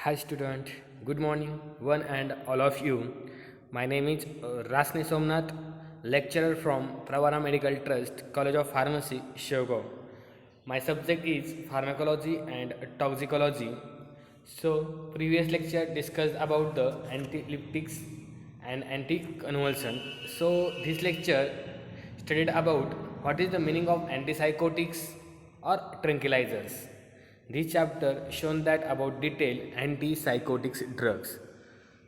Hi student, good morning one and all of you. My name is Rasni Somnath, lecturer from Pravara Medical Trust, College of Pharmacy, Shiogo. My subject is pharmacology and toxicology. So previous lecture discussed about the antileptics and anticonvulsant. So this lecture studied about what is the meaning of antipsychotics or tranquilizers. This chapter shown that about detailed antipsychotics drugs.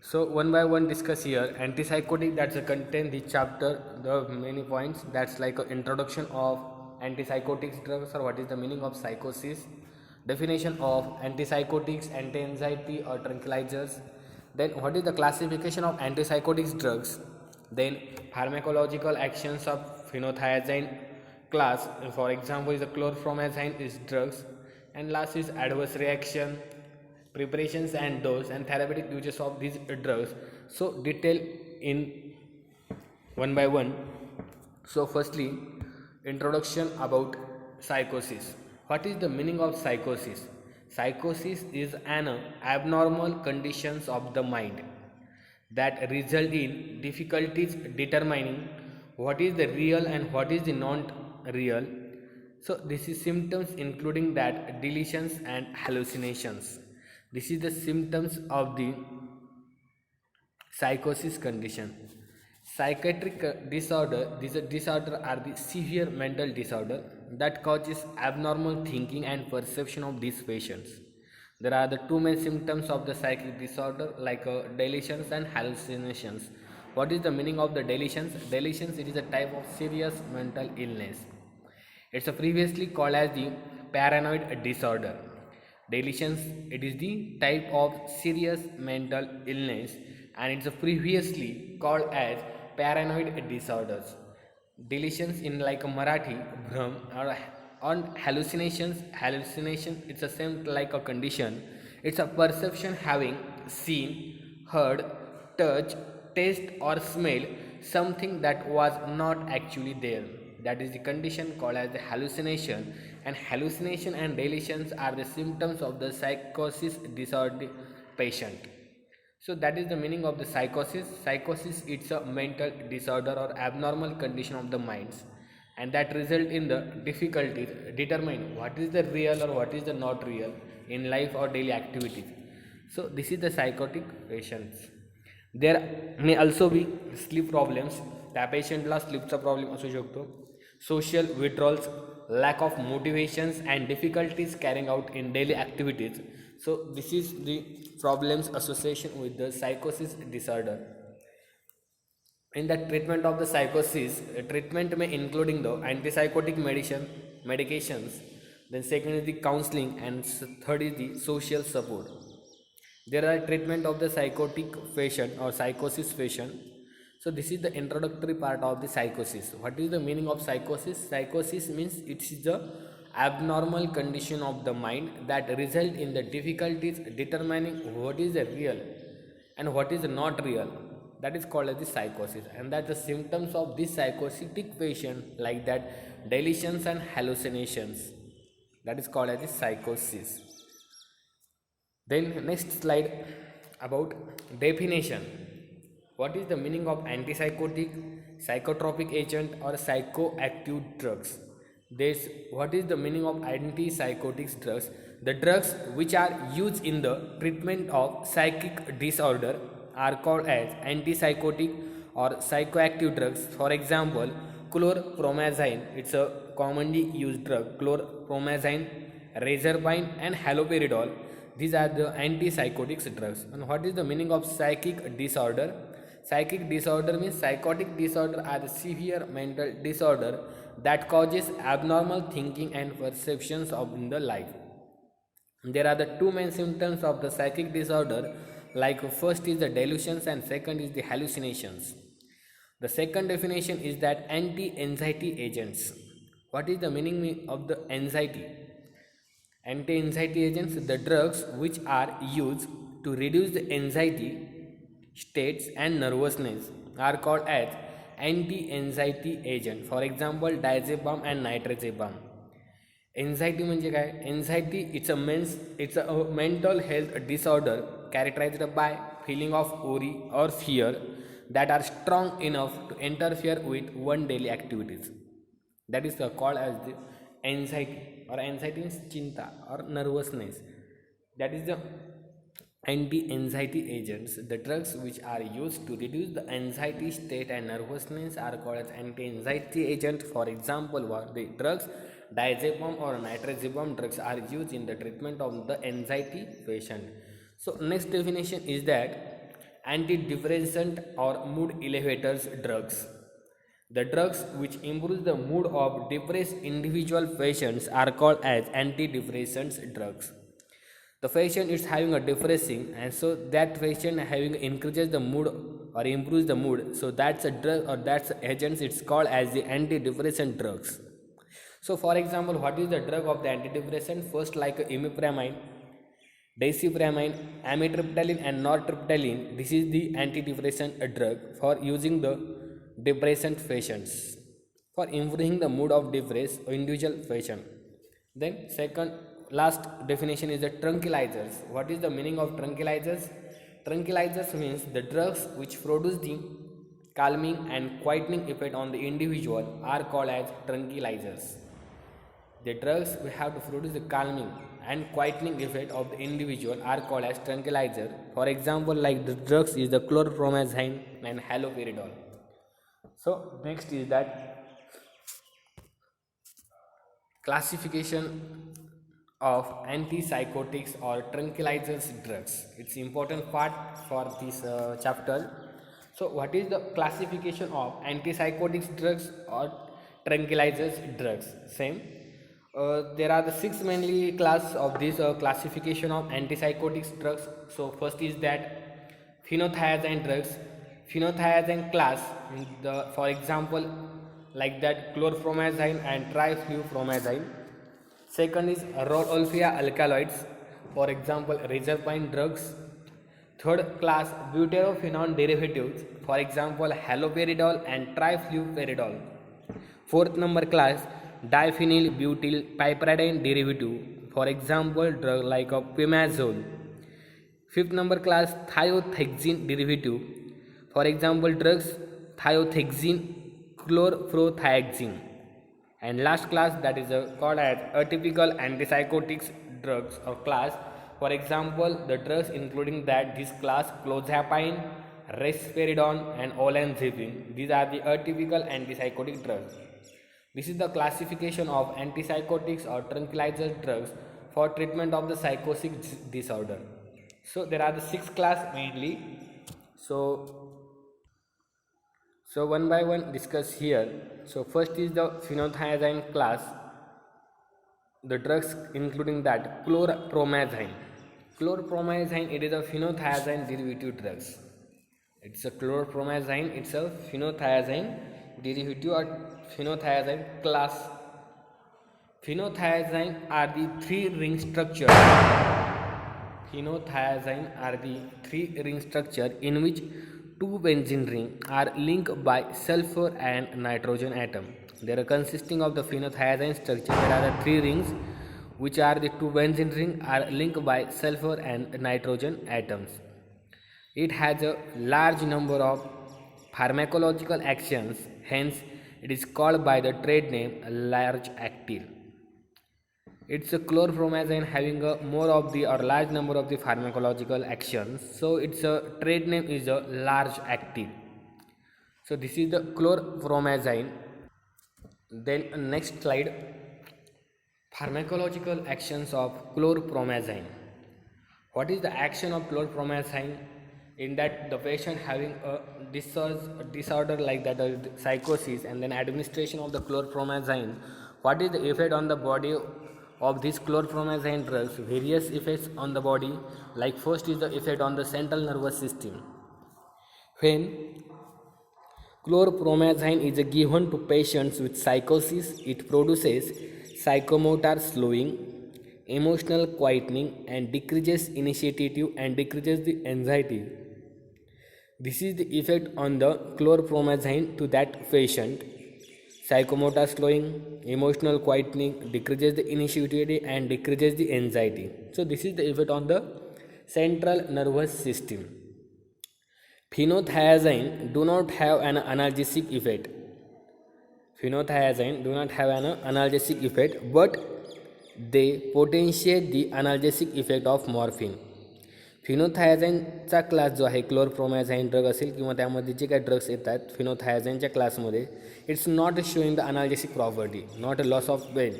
So one by one discuss here antipsychotic that's a content this chapter the many points that's like an introduction of antipsychotics drugs or what is the meaning of psychosis, definition of antipsychotics, anti-anxiety or tranquilizers, then what is the classification of antipsychotics drugs, then pharmacological actions of phenothiazine class, for example is the chlorpromazine is drugs, and last is adverse reaction, preparations and dose and therapeutic uses of these drugs. So detail in one by one. So firstly, introduction about psychosis. What is the meaning of psychosis? Psychosis is an abnormal conditions of the mind that result in difficulties determining what is the real and what is the non real. So this is symptoms including that delusions and hallucinations. This is the symptoms of the psychosis condition. Psychiatric disorder, these disorder are the severe mental disorder that causes abnormal thinking and perception of these patients. There are the two main symptoms of the psychic disorder like delusions and hallucinations. What is the meaning of the delusions? Delusions, it is a type of serious mental illness. It's a previously called as the paranoid disorder. Delusions, it is the type of serious mental illness and it's a previously called as paranoid disorders. Delusions in like a Marathi, Bhram or on hallucinations, hallucination it's the same like a condition. It's a perception having seen, heard, touch, taste or smell something that was not actually there. That is the condition called as the hallucination, and hallucination and delusions are the symptoms of the psychosis disorder patient. So that is the meaning of the psychosis. Psychosis, it's a mental disorder or abnormal condition of the minds and that result in the difficulties determine what is the real or what is the not real in life or daily activities. So this is the psychotic patients. There may also be sleep problems. त्या पेशंटला स्लीपचा problem असू शकतो. Social withdrawals, lack of motivations and difficulties carrying out in daily activities. So this is the problems association with the psychosis disorder. In the treatment of the psychosis, treatment may including the antipsychotic medications, then second is the counseling, and third is the social support. There are treatment of the psychotic patient or psychosis patient. So this is the introductory part of the psychosis. What is the meaning of psychosis? Psychosis means it is the abnormal condition of the mind that result in the difficulties determining what is the real and what is not real. That is called as the psychosis, and that the symptoms of this psychotic patient like that delusions and hallucinations. That is called as the psychosis. Then next slide about definition. What is the meaning of antipsychotic, psychotropic agent or psychoactive drugs? This what is the meaning of antipsychotic drugs? The drugs which are used in the treatment of psychic disorder are called as antipsychotic or psychoactive drugs. For example, chlorpromazine, it's a commonly used drug. Chlorpromazine, razorpine and haloperidol, these are the antipsychotic drugs. And what is the meaning of psychic disorder? Psychic disorder means psychotic disorder are the severe mental disorder that causes abnormal thinking and perceptions of in the life. There are the two main symptoms of the psychic disorder, like first is the delusions and second is the hallucinations. The second definition is that anti-anxiety agents. What is the meaning of the anxiety? Anti-anxiety agents, the drugs which are used to reduce the anxiety states and nervousness are called as anti-anxiety agent. For example, diazepam and nitrazepam. Anxiety म्हणजे काय? Anxiety it's a mental health disorder characterized by feeling of worry or fear that are strong enough to interfere with one daily activities. That is called as the anxiety, or anxiety means chinta or nervousness. That is the anti-anxiety agents. The drugs which are used to reduce the anxiety state and nervousness are called as anti-anxiety agent. For example, what the drugs diazepam or nitrazepam drugs are used in the treatment of the anxiety patient. So next definition is that antidepressant or mood elevators drugs. The drugs which improve the mood of depressed individual patients are called as antidepressants drugs. The patient is having a depressing, and so that patient having increases the mood or improves the mood, so that's a drug or that's agents, it's called as the antidepressant drugs. So for example, what is the drug of the antidepressant? First, like imipramine, dicipramine, amitriptyline and nortriptyline. This is the antidepressant drug for using the depressant patients, for improving the mood of depressed individual patient. Then second last definition is the tranquilizers. What is the meaning of tranquilizers? Tranquilizers means the drugs which produce the calming and quietening effect on the individual are called as tranquilizers. The drugs we have to produce the calming and quietening effect of the individual are called as tranquilizer. For example, like the drugs is the chlorpromazine and haloperidol. So next is that classification of antipsychotics or tranquilizers drugs. It's important part for this chapter. So what is the classification of antipsychotics drugs or tranquilizers drugs? Same. There are the six mainly class of this classification of antipsychotics drugs. So first is that phenothiazine drugs. Phenothiazine class, for example, like that chlorpromazine and triflupromazine. Second is Rauwolfia alkaloids, for example, reserpine drugs. Third class butyrophenone derivatives, for example, haloperidol and trifluperidol. Fourth number class diphenyl butyl piperidine derivative, for example, drug like a pimazole. Fifth number class thiothexin derivative, for example, drugs thiothexin, chlorprothiazine. And last class, that is called as atypical antipsychotics drugs or class. For example, the drugs including that this class clozapine, risperidone and olanzapine. These are the atypical antipsychotic drugs. This is the classification of antipsychotics or tranquilizer drugs for treatment of the psychotic disorder. So there are the six class mainly. So one by one discuss here. So first is the phenothiazine class. The drugs including that chlorpromazine. Chlorpromazine, it is a phenothiazine derivative drugs. It's a chlorpromazine, it's a phenothiazine derivative or phenothiazine class. Phenothiazine are the three ring structure. Phenothiazine are the three ring structure in which two benzene rings are linked by sulfur and nitrogen atom. They are consisting of the phenothiazine structure. There are the three rings which are the two benzene rings are linked by sulfur and nitrogen atoms. It has a large number of pharmacological actions, hence it is called by the trade name large active. It's a chlorpromazine having a more of the or large number of the pharmacological actions, so its a trade name is a large active. So this is the chlorpromazine. Then next slide, pharmacological actions of chlorpromazine. What is the action of chlorpromazine? In that the patient having a disorder like that, psychosis, and then administration of the chlorpromazine. What is the effect on the body of these chlorpromazine drugs? Various effects on the body, like first is the effect on the central nervous system. When chlorpromazine is given to patients with psychosis, it produces psychomotor slowing, emotional quietening, and decreases initiative and decreases the anxiety. This is the effect on the chlorpromazine to that patient. psychomotor slowing, emotional quietening, decreases the initiativity and decreases the anxiety. So this is the effect on the central nervous system. Phenothiazine do not have an analgesic effect. Phenothiazine do not have an analgesic effect, but they potentiate the analgesic effect of morphine. फिनोथायझाईनचा class जो आहे क्लोरप्रोमॅझाईन drug असेल किंवा त्यामध्ये जे काही drugs येतात फिनोथायझाईनच्या क्लासमध्ये, it's not showing the analgesic property, not a loss of pain,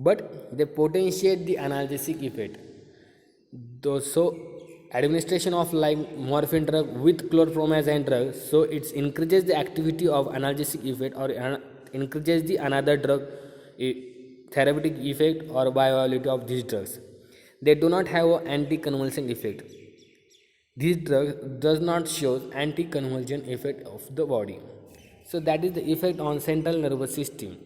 but they potentiate the analgesic effect. So administration of like morphine drug with chlorpromazine drug, so it increases the activity of analgesic effect or increases the another drug therapeutic effect or bioavailability of these drugs. They do not have an anti-convulsant effect. This drug does not show anti-convulsant effect of the body. So that is the effect on central nervous system.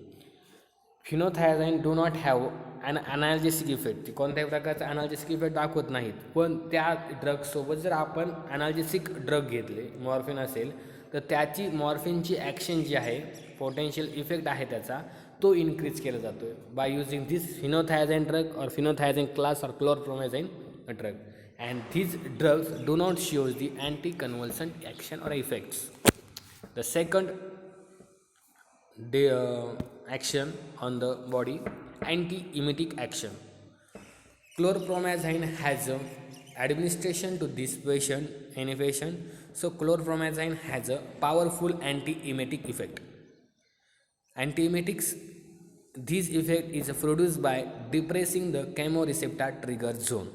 Phenothiazine do not have an analgesic effect. कोणत्याही प्रकारचा ॲनाल्जेसिक effect दाखवत नाहीत, पण त्या ड्रगसोबत जर आपण ॲनाल्जेसिक drug घेतले, morphine असेल, तर त्याची मॉर्फिनची ॲक्शन जी आहे, पोटेन्शियल इफेक्ट आहे त्याचा, तो इन्क्रीज केला जातो आहे by using this phenothiazine drug और फिनोथायझाईन क्लास और chlorpromazine drug. And these drugs do not show the anti-convulsant action or effects. The second action on the body, anti-emetic action. Chlorpromazine has a administration to this patient, any patient. So chlorpromazine has a powerful anti-emetic effect. Antiemetics, this effect is produced by depressing the chemoreceptor trigger zone.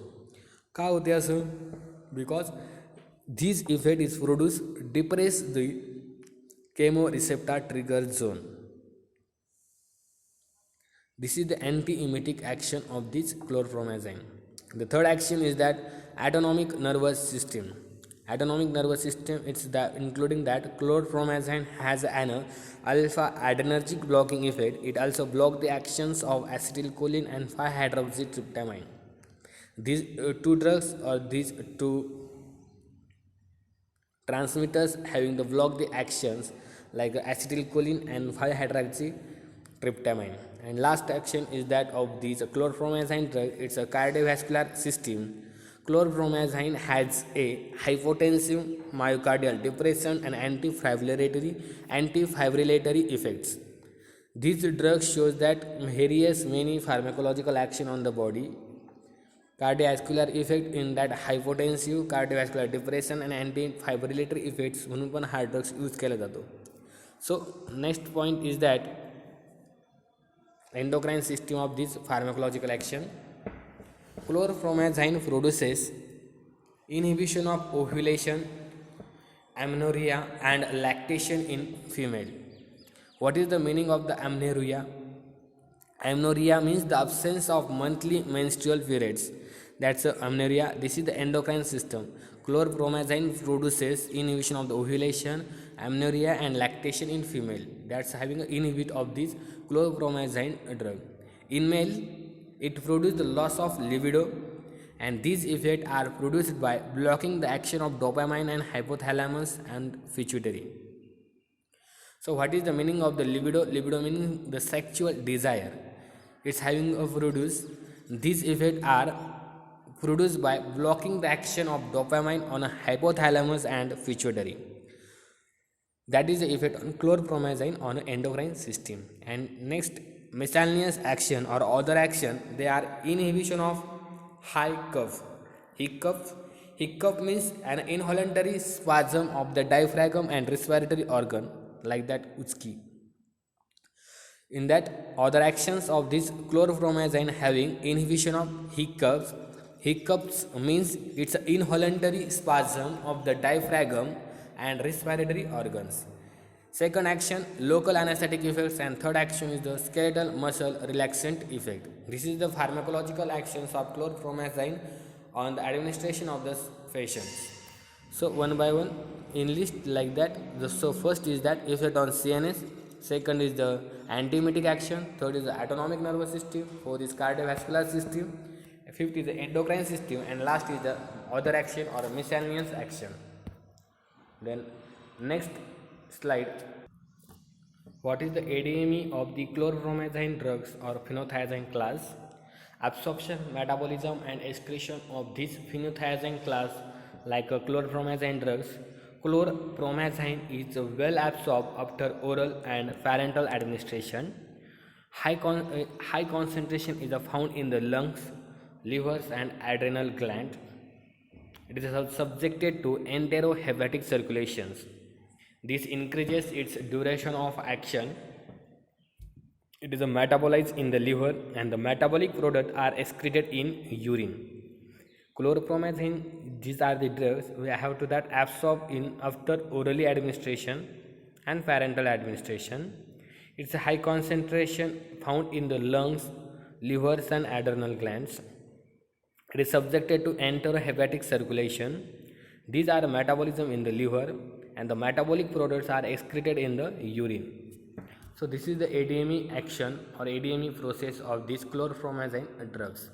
का होते असं? Because this effect is produced depress the chemoreceptor trigger zone. This is the anti-emetic action of this chlorpromazine. The third action is that autonomic nervous system. Autonomic nervous system, it's that including that chlorpromazine has an alpha adrenergic blocking effect. It also blocks the actions of acetylcholine and 5-hydroxytryptamine. These two drugs or these two transmitters having the block the actions like acetylcholine and 5-hydroxytryptamine. And last action is that of these chlorpromazine drug, it's a cardiovascular system. Chlorpromazine has a hypotensive, myocardial depression and antifibrillatory effects. These drugs shows that various many pharmacological action on the body, cardiovascular effect in that hypotensive, cardiovascular depression and antifibrillatory effects म्हणून पण हा drugs use केला जातो. So next point is that endocrine system of this pharmacological action. Chlorpromazine produces inhibition of ovulation, amenorrhea and lactation in female. What is the meaning of the amenorrhea? Amenorrhea means the absence of monthly menstrual periods. That's amenorrhea. This is the endocrine system. Chlorpromazine produces inhibition of the ovulation, amenorrhea and lactation in female. That's having an inhibit of this chlorpromazine drug. In male, it produces the loss of libido, and these effects are produced by blocking the action of dopamine and hypothalamus and pituitary. So what is the meaning of the libido? Libido meaning the sexual desire. It's having a produce. These effects are produced by blocking the action of dopamine on a hypothalamus and pituitary. That is the effect on chlorpromazine on endocrine system. And next, miscellaneous action or other action, they are inhibition of hiccup. Hiccup means an involuntary spasm of the diaphragm and respiratory organ, like that uchki. In that, other actions of this chlorpromazine having inhibition of hiccups. Hiccups means it's an involuntary spasm of the diaphragm and respiratory organs. Second action, local anesthetic effects, and third action is the skeletal muscle relaxant effect. This is the pharmacological actions of chlorpromazine on the administration of the patients. So one by one in list like that. So first is that effect on CNS, second is the antiemetic action, third is the autonomic nervous system, fourth is cardiovascular system, fifth is the endocrine system, and last is the other action or miscellaneous action. Then next slide. What is the ADME of the chlorpromazine drugs or phenothiazine class? Absorption, metabolism and excretion of this phenothiazine class like chlorpromazine drugs. Chlorpromazine is well absorbed after oral and parenteral administration. High concentration is found in the lungs, livers and adrenal gland. It is subjected to enterohepatic circulations. This increases its duration of action. It is metabolized in the liver and the metabolic products are excreted in urine. Chlorpromazine, these are the drugs we have to that absorb in after orally administration and parenteral administration. It's a high concentration found in the lungs, livers and adrenal glands. It is subjected to enterohepatic circulation. These are metabolism in the liver and the metabolic products are excreted in the urine. So this is the ADME action or ADME process of these chlorpromazine drugs.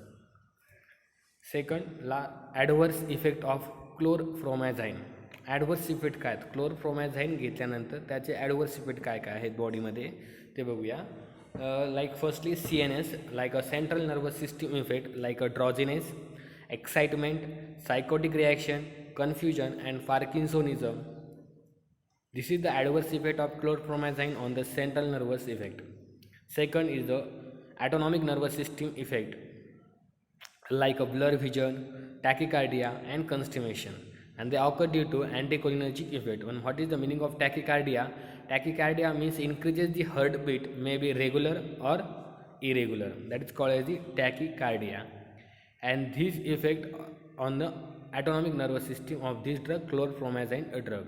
Second, adverse effect of chlorpromazine. Adverse effect काय आहेत क्लोरप्रोमॅझाईन घेतल्यानंतर त्याचे adverse effect काय काय आहेत बॉडीमध्ये ते बघूया. Like firstly CNS like a central nervous system effect like a drowsiness, excitement, psychotic reaction, confusion and parkinsonism. This is the adverse effect of chlorpromazine on the central nervous effect. Second is the autonomic nervous system effect like a blur vision, tachycardia and constipation, and they occur due to anticholinergic effect. And what is the meaning of tachycardia? Tachycardia means increases the heartbeat, may be regular or irregular, that is called as the tachycardia. And this effect on the autonomic nervous system of this drug chlorpromazine drug.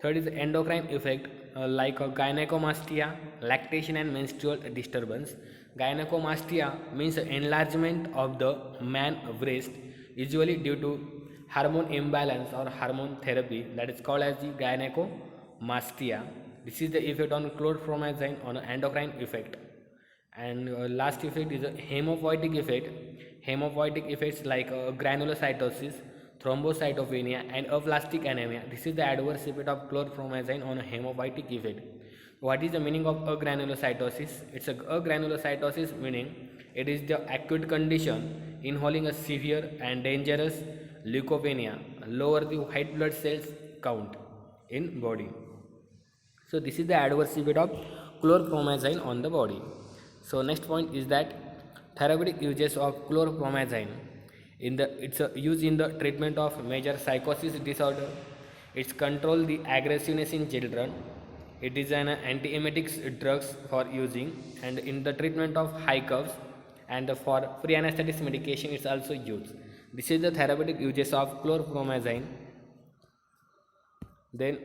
Third is endocrine effect like gynecomastia, lactation and menstrual disturbance. Gynecomastia means enlargement of the man breast, usually due to hormone imbalance or hormone therapy, that is called as the gynecomastia. This is the effect on chlorpromazine on endocrine effect. And last effect is a hemopoietic effect. Hemopoietic effects like granulocytosis, thrombocytopenia and aplastic anemia. This is the adverse effect of chlorpromazine on a hemopoietic effect. What is the meaning of agranulocytosis? It's a agranulocytosis meaning it is the acute condition involving a severe and dangerous leukopenia, lower the white blood cells count in body. So this is the adverse effect of chlorpromazine on the body. So next point is that therapeutic uses of chlorpromazine. It's a use in the treatment of major psychosis disorder. It's control the aggressiveness in children. It is an antiemetic drugs for using, and in the treatment of high coughs and for free anesthetic medication it's also used. This is the therapeutic uses of chlorpromazine. Then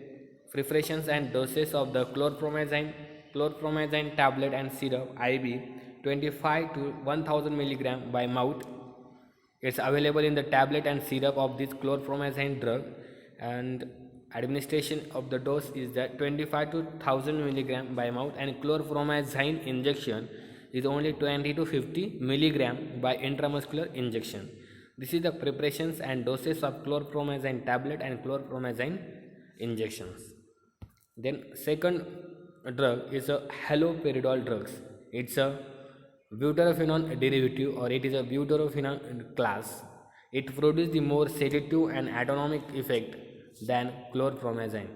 preparations and doses of the chlorpromazine tablet and syrup IV 25 to 1000 milligram by mouth. It's available in the tablet and syrup of this chlorpromazine drug, and administration of the dose is that 25 to 1000 milligram by mouth, and chlorpromazine injection is only 20 to 50 milligram by intramuscular injection. This is the preparations and doses of chlorpromazine tablet and chlorpromazine injections. Then second drug is a haloperidol drugs. It's a butorphanol derivative, or it is a butorphanol class. It produces the more sedative and autonomic effect than chlorpromazine.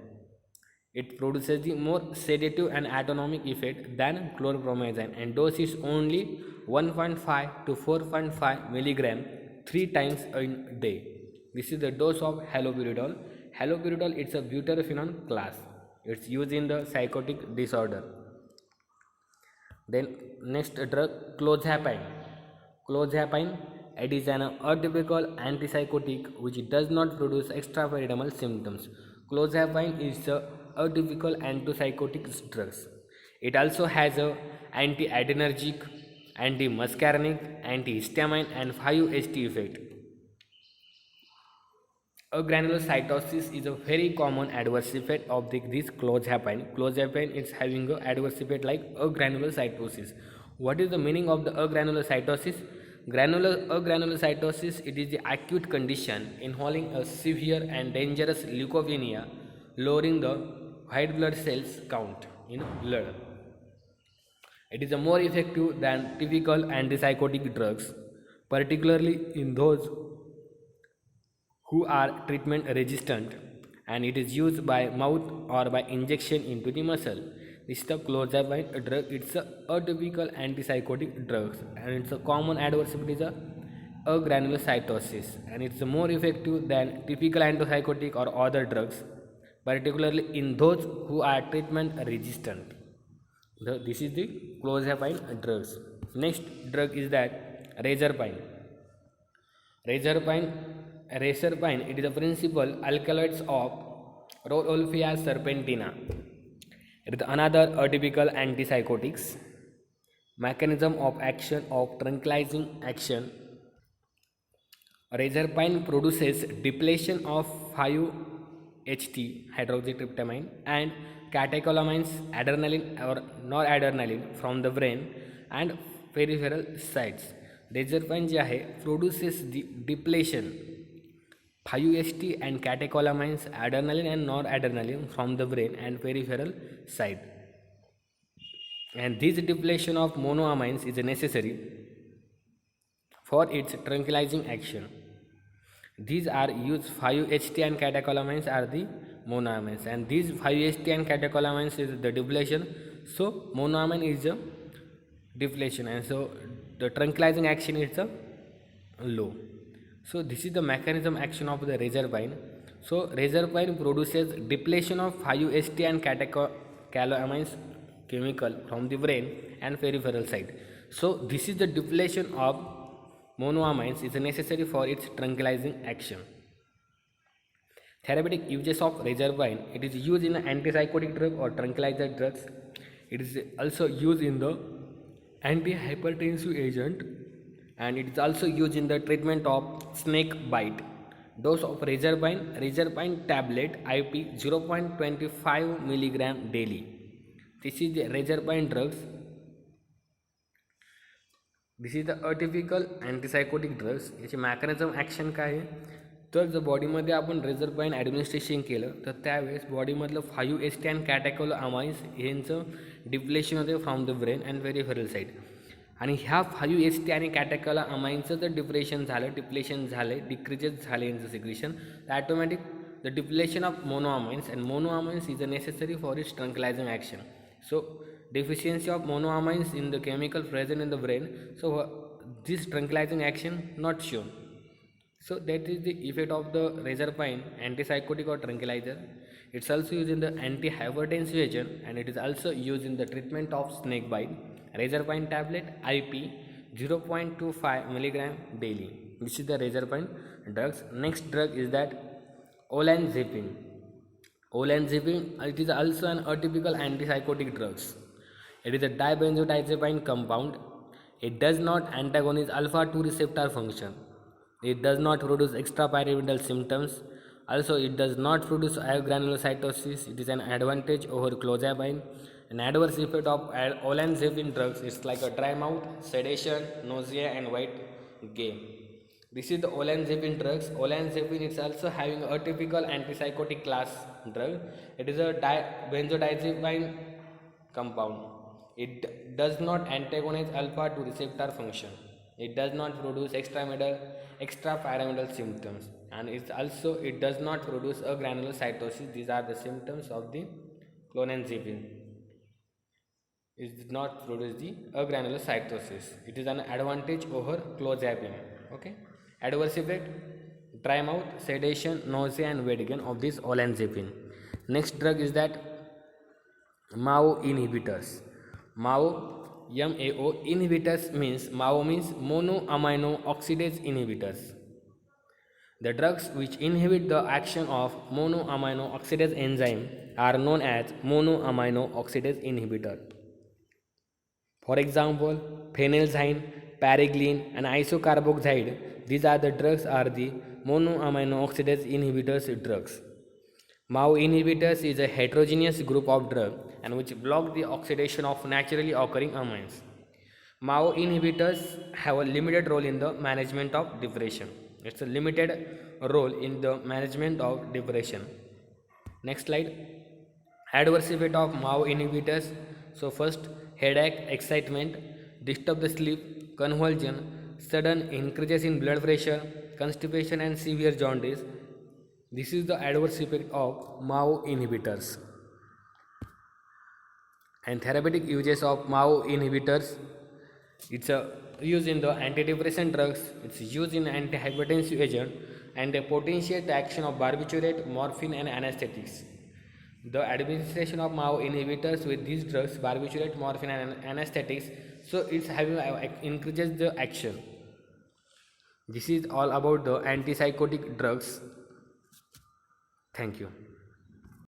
It produces the more sedative and autonomic effect than chlorpromazine, and dose is only 1.5 to 4.5 milligram 3 times a day. This is the dose of haloperidol. Haloperidol, it's a butorphanol class. It's used in the psychotic disorder. Then next drug, clozapine. Clozapine, it is an atypical antipsychotic which does not produce extrapyramidal symptoms. Clozapine is a atypical antipsychotic drugs. It also has a anti-adrenergic, anti-muscarinic, antihistamine and 5-HT effect. Agranulocytosis is a very common adverse effect of this clozapine. Clozapine is having an adverse effect like agranulocytosis. What is the meaning of the agranulocytosis? Agranulocytosis, it is the acute condition involving a severe and dangerous leukopenia, lowering the white blood cells count in blood. It is more effective than typical antipsychotic drugs, particularly in those who are treatment resistant, and it is used by mouth or by injection into the muscle. This is the clozapine drug. It's a atypical antipsychotic drug, and it's a common adverse effect is a granulocytosis, and it's more effective than typical antipsychotic or other drugs, particularly in those who are treatment resistant. This is the clozapine drugs. Next drug is that razorpine. Razorpine, razorpine, it is a principal alkaloids of Rhodolphia serpentina. It is another atypical antipsychotics. Mechanism of action of tranquilizing action. Razorpine produces depletion of 5-HT hydroxytryptamine and catecholamines, adrenaline or noradrenaline from the brain and peripheral sites. Razorpine जे आहे produces the depletion 5-HT and catecholamines, adrenaline and noradrenaline from the brain and peripheral side. And this depletion of monoamines is necessary for its tranquilizing action. These are used 5-HT and catecholamines are the monoamines, and these 5-HT and catecholamines is the depletion. So monoamine is a depletion, and so the tranquilizing action is a low. So this is the mechanism action of the razorpine. So razorpine produces depletion of 5-HT and catecholamines chemical from the brain and peripheral side. So this is the depletion of monoamines is necessary for its tranquilizing action. Therapeutic uses of razorpine. It is used in antipsychotic drug or tranquilizer drugs. It is also used in the antihypertensive agent, and it is also used in the treatment of snake bite. Dose of razorpine tablet IP 0.25 milligram daily. This is the razorpine drugs. This is the atypical antipsychotic drugs. याची mechanism action काय आहे, तर जर बॉडीमध्ये आपण रेझरपाईन administration केलं तर त्यावेळेस बॉडीमधलं 5-HT अँड कॅटेकोलामाइन्स यांचं डिप्लेशन होते from the brain and peripheral side. आणि ह्या 5-HT आणि कॅटेकोलामाइन्सचं जर डिप्लेशन झालं डिक्रीजेस झाले यांचं सिक्रेशन, तर automatic the depletion of monoamines and monoamines is a necessary for its tranquilizing action. So deficiency of monoamines in the chemical present in the brain, so this tranquilizing action not shown. So that is the effect of the razorpine antipsychotic or tranquilizer. It's also used in the antihypertensive agent, and it is also used in the treatment of snake bite. Razorpine tablet IP 0.25 milligram daily. This is the razorpine drugs. Next drug is that olanzapine. Olanzapine, it is also an atypical antipsychotic drugs. It is a dibenzodiazepine compound. It does not antagonize alpha-2 receptor function. It does not produce extrapyramidal symptoms. Also, it does not produce granulocytosis. It is an advantage over clozapine. An adverse effect of olanzapine drugs is like a dry mouth, sedation, nausea, and weight gain. This is the olanzapine drugs. Olanzapine is also having a typical antipsychotic class drug. It is a benzodiazepine compound. It does not antagonize alpha-2 receptor function. It does not produce extrapyramidal symptoms, and it does not produce a granulocytosis. These are the symptoms of the clonazepine. It does not produce the granulocytosis. It is an advantage over clozapine. Okay. Adverse effect: dry mouth, sedation, nausea, and weight gain of this olanzapine. Next drug is that MAO inhibitors. MAO inhibitors means monoamino oxidase inhibitors. The drugs which inhibit the action of monoamino oxidase enzyme are known as monoamino oxidase inhibitor. For example, phenelzine, paraglin, and isocarboxide. These are the drugs are the monoamino oxidase inhibitors drugs. MAO inhibitors is a heterogeneous group of drugs and which block the oxidation of naturally occurring amines. MAO inhibitors have a limited role in the management of depression. It's a limited role in the management of depression. Next slide. Adverse effect of MAO inhibitors. So first, headache, excitement, disturb the sleep, convulsion, sudden increases in blood pressure, constipation and severe jaundice. This is the adverse effect of MAO inhibitors. And therapeutic uses of MAO inhibitors, it's a use in the antidepressant drugs, it's used in antihypertensive agent and a potentiate action of barbiturate, morphine and anesthetics. The administration of MAO inhibitors with these drugs, barbiturate, morphine and anesthetics, so it's having increases the action. This is all about the antipsychotic drugs. Thank you.